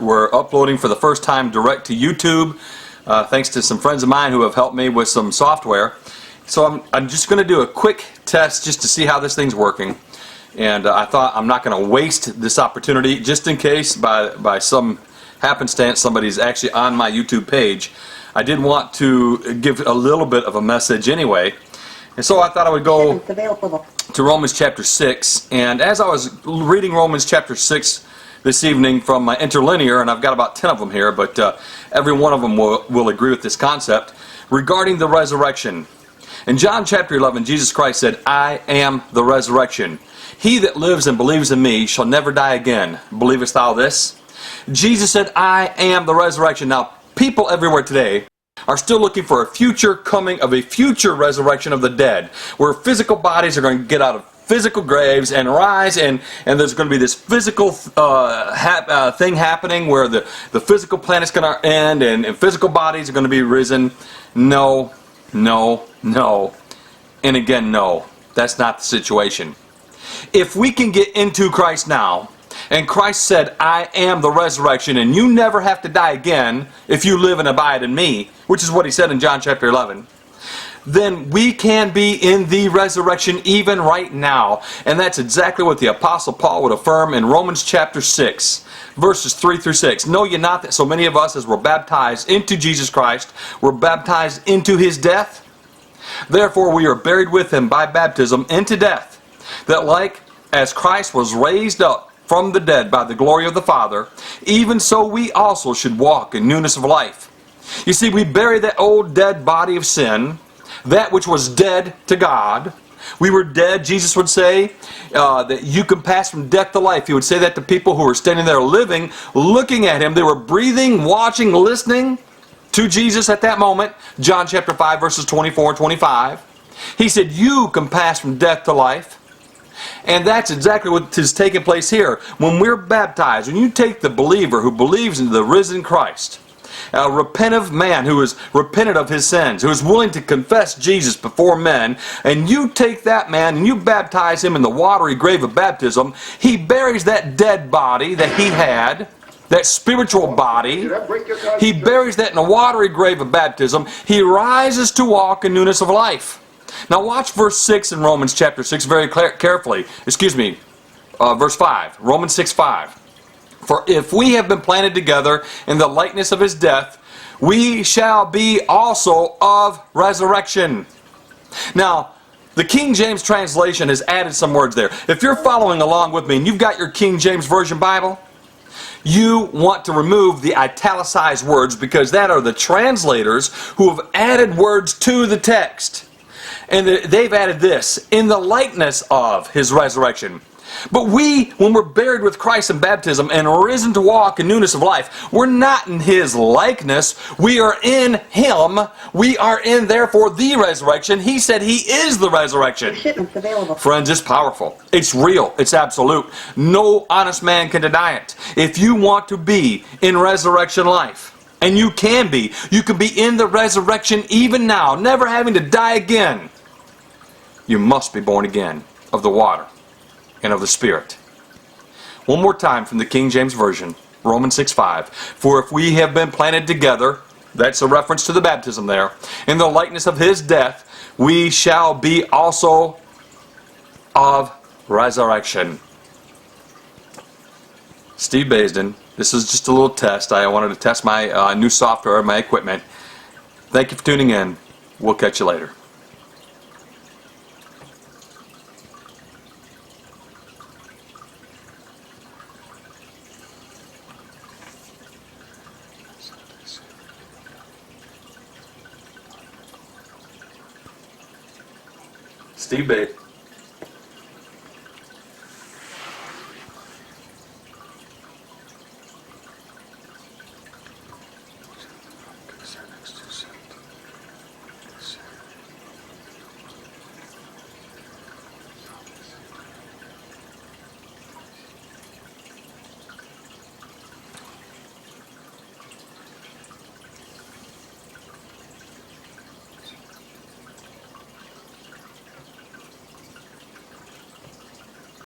We're uploading for the first time direct to YouTube, thanks to some friends of mine who have helped me with some software. So I'm just going to do a quick test just to see how this thing's working. And I thought I'm not going to waste this opportunity just in case by some happenstance somebody's actually on my YouTube page. I did want to give a little bit of a message anyway. And so I thought I would go to Romans chapter 6. And as I was reading Romans chapter 6 this evening from my interlinear, and I've got about 10 of them here, but every one of them will agree with this concept, regarding the resurrection. In John chapter 11, Jesus Christ said, "I am the resurrection. He that lives and believes in me shall never die again. Believest thou this?" Jesus said, "I am the resurrection." Now, people everywhere today are still looking for a future coming of a future resurrection of the dead, where physical bodies are going to get out of physical graves and rise, and there's going to be this physical thing happening where the physical planet's going to end and physical bodies are going to be risen. No, no, no, and again no. That's not the situation. If we can get into Christ now, and Christ said, "I am the resurrection," and you never have to die again if you live and abide in me, which is what he said in John chapter 11, then we can be in the resurrection even right now. And that's exactly what the Apostle Paul would affirm in Romans chapter 6, verses 3 through 6. "Know ye not that so many of us as were baptized into Jesus Christ were baptized into his death? Therefore we are buried with him by baptism into death, that like as Christ was raised up from the dead by the glory of the Father, even so we also should walk in newness of life." You see, we bury that old dead body of sin, that which was dead to God. We were dead. Jesus would say that you can pass from death to life. He would say that to people who were standing there living, looking at him. They were breathing, watching, listening to Jesus at that moment. John chapter 5, verses 24 and 25. He said, you can pass from death to life. And that's exactly what is taking place here. When we're baptized, when you take the believer who believes in the risen Christ, a repentant man who is repentant of his sins, who is willing to confess Jesus before men, and you take that man and you baptize him in the watery grave of baptism, he buries that dead body that he had, that spiritual body. He buries that in a watery grave of baptism. He rises to walk in newness of life. Now watch verse 6 in Romans chapter 6 very carefully. Verse 5. Romans 6:5. "For if we have been planted together in the likeness of his death, we shall be also of resurrection." Now, the King James translation has added some words there. If you're following along with me and you've got your King James Version Bible, you want to remove the italicized words, because that are the translators who have added words to the text. And they've added this, "in the likeness of his resurrection." But we, when we're buried with Christ in baptism and risen to walk in newness of life, we're not in his likeness. We are in him. We are in, therefore, the resurrection. He said he is the resurrection. Friends, it's powerful. It's real. It's absolute. No honest man can deny it. If you want to be in resurrection life, and you can be in the resurrection even now, never having to die again, you must be born again of the water and of the Spirit. One more time from the King James Version, Romans 6:5. "For if we have been planted together," that's a reference to the baptism there, "in the likeness of his death, we shall be also of resurrection." Steve Baisden. This is just a little test. I wanted to test my new software, my equipment. Thank you for tuning in. We'll catch you later. Steve Baisden.